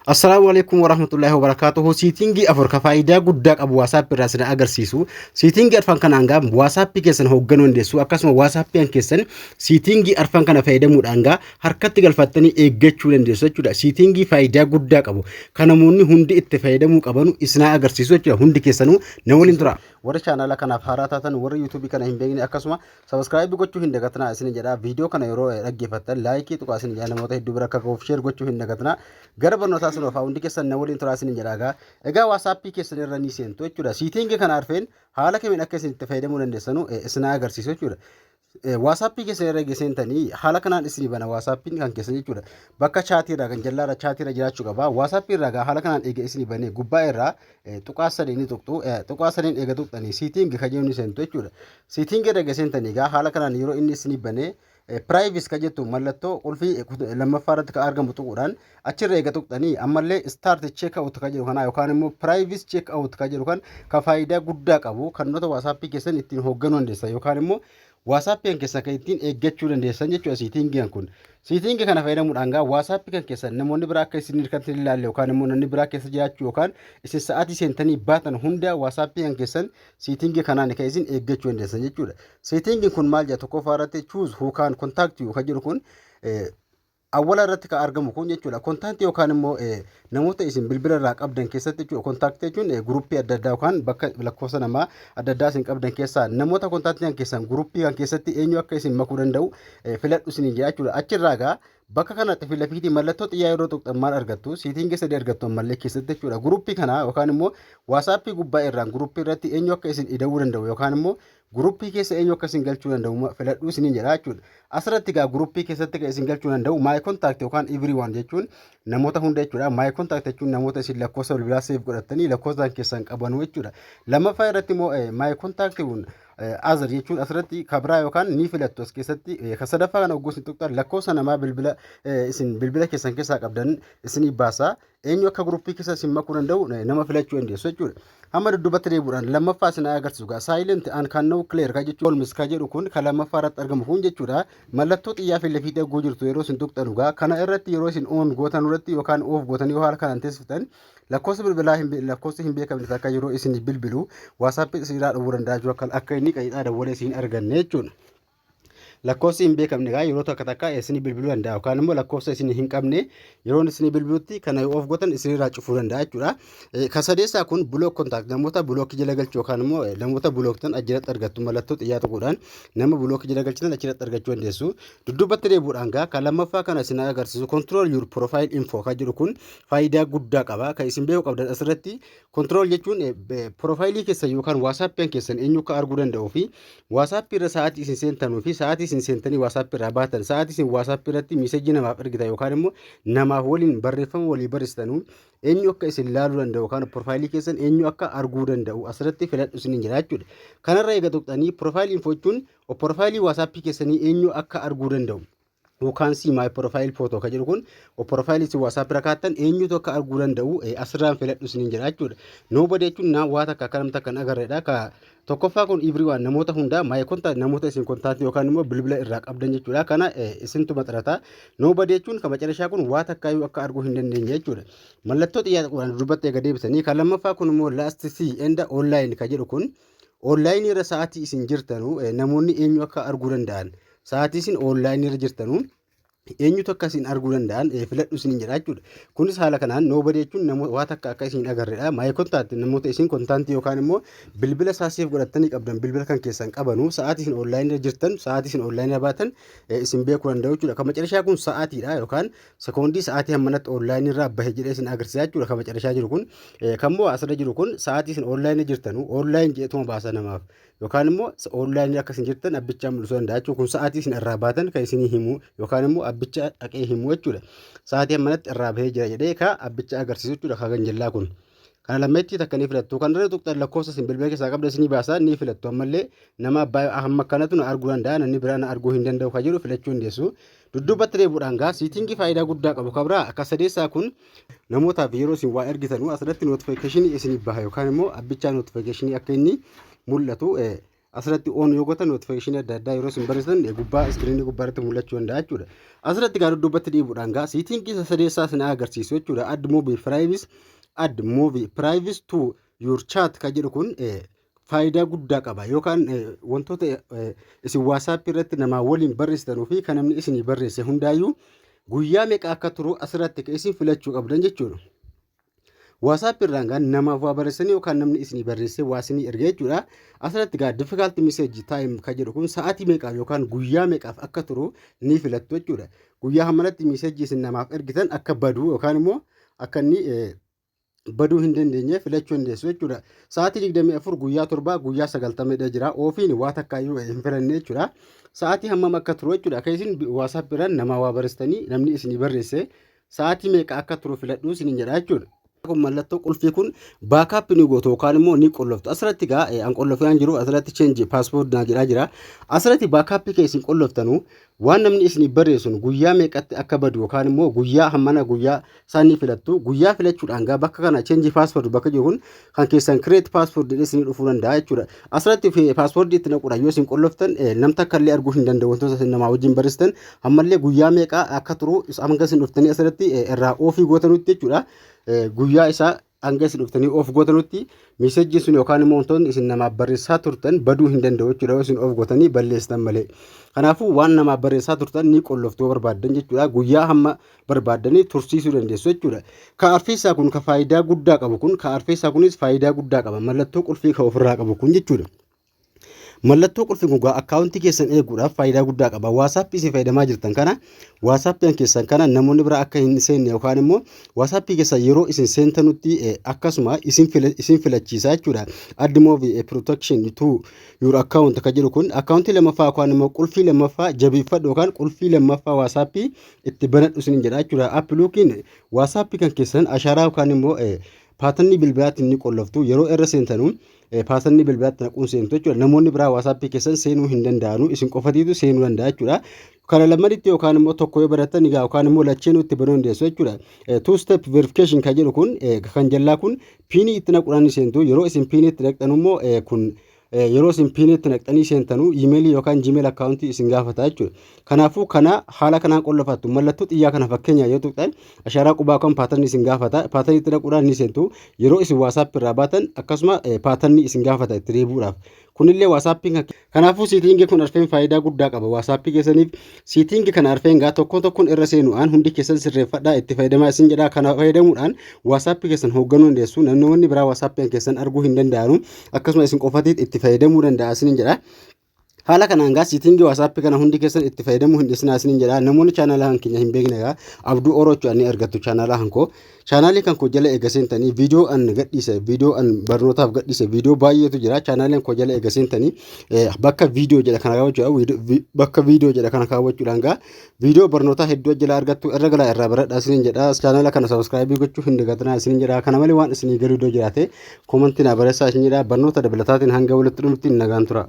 Assalamualaikum warahmatullahi wabarakatuh. Siitingi afur ka faayidaa guddaa qabu WhatsApp irraa sina agarsiisu. Siitingi arfan kana hanga WhatsApp keessan hoogganuu dandeessu. Akkasuma WhatsApp keessan siitingi arfan kana fayyadamuudhaan hanga harkatti galfattanii eeggachuu dandeessu jechuudha. Siitingi faayidaa guddaa qabu. Kan namoonni hundi itti fayyadamuu qabanu isina agarsiisu jechuudha. Hundi keessanuu na waliin tura. Warra chaanala kanaaf haaraa taatan warra YouTube kana hin beekne akkasuma subscribe gochuu hin dagatinaa isin jedha. Viidiyoo kana yeroo dhaggeeffattan laayikii tuqaa isin jedha namoota hedduu bira akka ga'uuf share gochuu hin dagatinaa. Gara barnootaa sun ofaa hundi keessan na waliin turaa isin jedha. Egaa WhatsApp keessan irra ni seentu jechuudha. Siitingi kana arfeen haala kamiin akka isin itti fayyadamuu dandeessanu isina agarsiisu jechuudha. WhatsApp keessan irra geessentanii haala kanaan isin bana WhatsApp kan keessan jechuudha. Bakka chaatii irraa kan jallaara chaatii irra jiraachuu qaba. WhatsApp irraa haala kanaan eega isin bane gubbaa irraa tuqaa sadeen tuqxu tuqaa sadeen eega tuqxanii siitingi kan jennu seentu jechuudha. Siitingi irra geessentanii haala kanaan yeroo inni isin bane privacy ka jettu mallattoo qulfii lammaffaa irratti kan argamu tuquudhaan achirra eega tuqxanii ammallee start check out ka jedhu kana yookaan immoo privacy check out ka jedhu kan faayidaa guddaa qabu kan noota WhatsApp keessan ittiin hoogganuu dandeessan yookaan immoo WhatsApp keessan kan ittiin eeggachuu dandeessan jechuudha. Siitingiin kun siitingi kana fayyadamuudhaan WhatsApp kan keessan namoonni biraa akka isin hirkatti ilaalle yookaan immoo namni biraa keessa jiraachuu yookaan isin sa'aatii seentanii baatan hunda WhatsApp kan keessan siitingi kanaan kan isin eeggachuu dandeessan jechuudha. Siitingiin kun maal jedha tokkoffaa irratti choose who can contact you kan jedhu kun awwala irratti kan argamu kun jechuudha. Kontaaktii yookaan immoo namoota isin bilbila irraa qabdan keessatti jechuudha. Kontaaktii jechuun guruppii adda addaa yookaan bakka lakkoofsa namaa adda addaa isin qabdan keessaa namoota kontaaktii kan keessan guruppii kan keessatti eenyu akka isin makuu danda'u filadhu isin jechuudha. Achirraa bakka kanatti filafiitii mallattoo xiyyaa yeroo tuqxan maal argattu siitingi sadii argattu ammallee keessatti jechuudha. Guruppii kana yookaan immoo WhatsApp gubbaa irraan guruppii irratti eenyu akka isin ida'uu danda'u yookaan immoo guruppii keessa eenyu akka isin galchuu danda'u filadhu isin jedha jechuudha. Asirratti guruppii keessatti kan isin galchuu danda'u my contact yookaan everyone jechuun namoota hunda jechuudha. My contact jechuun namoota isin lakkoofsa bilbilaa save godhatanii lakkoofsaan keessan qabanu jechuudha. Lammaffaa irratti immoo my contact azar jechuun asirratti kabraa yookaan ni filattu as keessatti kan sadaffaa kana ogguu isin tuqxan lakkoofsa namaa bilbila isin bilbila keessan keessaa qabdan isin baasa eenyu akka guruppii keessa isin makuu danda'u nama filachuu dandeessu jechuudha. Hamma dudduubatti deebi'uudhaan lammaffaa isin agarsiisu silent and can now clear ka jechuun olmis ka jedhu kun kan lammaffaa irratti argamu kun jechuudha. Mallattoo xiyyaa filafiitii eeguu jirtu yeroo isin tuqxan kana irratti yeroo isin on gootan irratti yookaan off gootan yoo haala kanaan teessiftan lakkoofsa bilbilaa lakkoofsa hin beekamne akka yeroo isin bilbilu WhatsApp isinirraa dhowwuu danda'a akka inni qayyidhaa dawwalee isin arganne jechuudha. Lakkoofsi hin beekamne yeroo takka isin bilbiluu danda'a yookaan immoo lakkoofsa isin hin qabne yeroo isin bilbilutti kana yoo of gootan isinirraa cufuu danda'a jechuudha. Kan sadeessaa kun block contact namoota block jala galchuu yookaan immoo namoota blocktan achirratti argattu mallattoo xiyyaa tuquudhaan nama block jala galchitan achirratti argachuu dandeessu. Dudduubatti deebi'uudhaan kan lammaffaa kana isin agarsiisu control your profile info kan jedhu kun faayidaa guddaa qaba. Kan isin beekuu qabdan asirratti control jechuun profaayilii keessan yookaan WhatsApp keessan eenyu akka arguu danda'uu fi WhatsApp irra sa'aatii isin seentanuu fi sa'aatii isin seentanii WhatsApp irraa baatan sa'aatii isin WhatsApp irratti meesejii namaaf ergitan yookaan immoo namaaf waliin barreeffama walii barreessitanu eenyu akka isin ilaaluu danda'u yookaan profaayilii keessan eenyu akka arguu danda'u asirratti filadhu isin jedha jechuudha. Kanarra eega tuqxanii profaayilii info jechuun profaayilii WhatsApp keessanii eenyu akka arguu danda'u yookaan si my profile photo ka jedhu kun profaayilii si WhatsApp irra kaattan eenyutu akka arguu danda'u asirraan filadhu isin jedha jechuudha. Nobody jechuun waan takka akkanamta kan agarreedha. Ka tokkoffaa kun everyone namoota hunda my contact namoota isin kontaaktii yookaan immoo bilbila irraa qabdan jechuudha. Kana isintu maxxanata. Nobody jechuun kan macarashaa kun waan takka akka arguu hin dandeenye jechuudha. Mallattoo xiyyaa tuquudhaan dubbatti eega deebisanii kan lammaffaa kun immoo last see and online ka jedhu kun online irra sa'aatii isin jirtanu namoonni eenyu akka arguu danda'an sa'aatii isin online irra jirtanu eenyutu akka isin arguu danda'an filadhu isin jedha jechuudha. Kunis haala kanaan nobody jechuun namoota waan takka akka isin agarreedha. My contact namoota isin kontaaktii yookaan immoo bilbila saaseef godhatanii qabdan bilbila kan keessan qabanu sa'aatii isin online irra jirtan sa'aatii isin online irra baatan isin beekuu danda'u jechuudha. Kan macarashaa kun sa'aatiidha yookaan sekoondii sa'aatii hammanatti online irraa bahe jedhee isin agarsiisa jechuudha. Kan macarashaa jiru kun kan immoo asirra jiru kun sa'aatii isin online irra jirtanu online jedhuma baasa namaaf yookaan immoo online akka isin jirtan abbichaan mul'isuu danda'a jechuudha. Kun sa'aatii isin irraa baatan kan isin himu yookaan immoo abbicha dhaqee himu jechuudha. Sa'aatii hammanatti irraa bahee jira jedhee ka abbicha agarsiisu jechuudha. Ka ganjallaa kun kana lammeetti takka ni filattu kan irra tuqxan lakkoofsa isin bilbila keessaa qabda isin baasaa ni filattu ammallee nama hamma kanatu na arguu danda'a namni biraa na arguu hin danda'u ka jedhu filachuu dandeessu. Dudduubatti deebi'uudhaan siitingi faayidaa guddaa qabu. Kabraa akka sadeessaa kun namootaaf yeroo isin waa ergitanu asirratti notification isin baha yookaan immoo abbichaa notification akka inni mul'atu asirratti on yoo gootan notification adda addaa yeroo isin barreessan gubbaa iskiriinii gubbaarratti mul'achuu danda'a jechuudha. Asirratti gaa dudduubatti dhiibuudhaan gaa siitingii sadeessaa isin agarsiisu jechuudha. Add movie privacy to your chat kan jedhu kun faayidaa guddaa qaba yookaan wantoota isin WhatsApp irratti namaa waliin barreessitanuu fi kan namni isinii barreesse hundaayyuu guyyaa meeqa akka turu asirratti kan isin filachuu qabdan jechuudha. WhatsApp irraan gaa namaaf waa barreessanii yookaan namni isinii barreessee waa isinii erge jechuudha. Asirratti gaa difficult message time kan jedhu kun sa'aatii meeqaaf yookaan guyyaa meeqaaf akka turu ni filattu jechuudha. Guyyaa hammanatti message isin namaaf ergitan akka badu yookaan immoo akka inni baduu hin dandeenye filachuu dandeessu jechuudha. Sa'aatii 24 guyyaa 7 guyyaa 90 jira. Oofiin waa takkaayyuu hin filanne jechuudha. Sa'aatii hammam akka turu jechuudha. Akka isin WhatsApp irraan nama waa barreessitanii namni isinii barreesse sa'aatii meeqa akka turu filadhuu isin jedha jechuudha. Kun mallattoo qulfii kun baakaap ni gootu yookaan immoo ni qolloftu. Asirratti gaa an qollofee jiru asirratti change passport na jira. Asirratti baakaap keessin qolloftanu waan namni isin barreessun guyyaa meeqatti akka badu yookaan immoo guyyaa hammana guyyaa isaanii filattu. Guyyaa filachuudhaan gaa bakka kana change passport bakka jiru kun kan keessan create passport isin dhufuu danda'a jechuudha. Asirratti passport itti naquudhaan yoo isin qolloftan namta kallee arguu hin danda'u wantoota isin namaa wajjin barreessitan ammallee guyyaa meeqa akka turu hanga isin dhuftanii asirratti irraa ofii gootanutti jechuudha. Guyyaa isaa hanga isin dhuftanii of gootanutti message sun yookaan immoo wantoonni isin namaaf barreessaa turtan baduu hin danda'u jechuudha. Isin of gootanii balleessitan malee. Kanaafuu waan namaaf barreessaa turtan ni qolloftuu barbaaddan jechuudha. Guyyaa hamma barbaaddanii tursiisuu dandeessu jechuudha. Ka arfeessaa kun ka faayidaa guddaa qabu kun ka arfeessaa kunis faayidaa guddaa qaba. Mallattoo qulfii ka ofirraa qabu kun jechuudha. Mallattoo qulfii kun akkaawuntii keessan eeguudhaaf faayidaa guddaa qaba. WhatsApp isin fayyadamaa jirtan kana WhatsApp keessan kana namoonni biraa akka hin seenne yookaan immoo WhatsApp keessan yeroo isin seentanutti akkasuma isin filachiisa jechuudha. Add movie protection to your account kan jedhu kun akkaawuntii lammaffaa yookaan immoo qulfii lammaffaa jabeeffadhu yookaan qulfii lammaffaa WhatsApp itti banadhu isin jedha jechuudha. Appluukiin WhatsApp kan keessan ashaaraa yookaan immoo paatanni bilbilaatiin ni qolloftu yeroo irra seentanu paatanni bilbilaatti naquun seentu jechuudha. Namoonni biraa WhatsApp keessan seenuu hin danda'anu isin qofatiitu seenuu danda'a jechuudha. Kana lamaditti yookaan immoo tokko yoo baratan egaa yookaan immoo lacheenuu itti banuu dandeessu jechuudha. Two step verification kan jedhu kun kan jallaa kun piinii itti naquudhaan ni seentu yeroo isin piinii itti naqxan immoo kun yeroo isin piinii itti naqxanii seentanu iimeelii yookaan jiimeel akkaawuntii isin gaafata jechuudha. Kanaafuu kana haala kanaan qollofattu mallattoo xiyyaa kana fakkeenya yoo tuqxan ashaaraa qubaa kan paatanni isin gaafata paatanni itti naquudhaan ni seentu yeroo isin WhatsApp irraa baatan akkasuma paatanni isin gaafata itti deebi'uudhaaf. Kunillee WhatsApp kanaafuu siitingii kun arfeen faayidaa guddaa qaba. WhatsApp keessaniif siitingii kana arfeen gaa tokkoon irra seenuudhaan hundi keessan sirreeffadhaa itti fayyadamaa isin jedhaa. Kana fayyadamuudhaan WhatsApp keessan hoogganuu dandeessu. Namoonni biraa WhatsApp keessan arguu hin danda'anu akkasuma isin qofatiitti itti fayyadamuu danda'a isin jedhaa. Haala kanaan gaa siitingii WhatsApp kana hundi keessan itti fayyadamuu hin dhiisinaa isin jedhaa. Namoonni chaanala keenya hin beekne gaa Abduu Oroochoo ani argattu chaanala hankoo. Chaanalii kan koo jala eegaseentanii viidiyoo an gadhiise viidiyoo an barnootaaf gadhiise viidiyoo baay'eetu jira. Chaanaliin koo jala eegaseentanii bakka viidiyoo jedha kana kaawwachuudhaan bakka viidiyoo jedha kana kaawwachuudhaan gaa viidiyoo barnootaa hedduu jala argattu irra galaa irraa baradhaa isin jedhaa. Chaanala kana subscribe gochuu hin dagatinaa isin jedhaa. Kana malee waan isinii galuu doo jiraate koomentii naa barreessaa isin jedhaa. Barnoota dabalataatiin hanga walitti dhufnutti nagaan tura.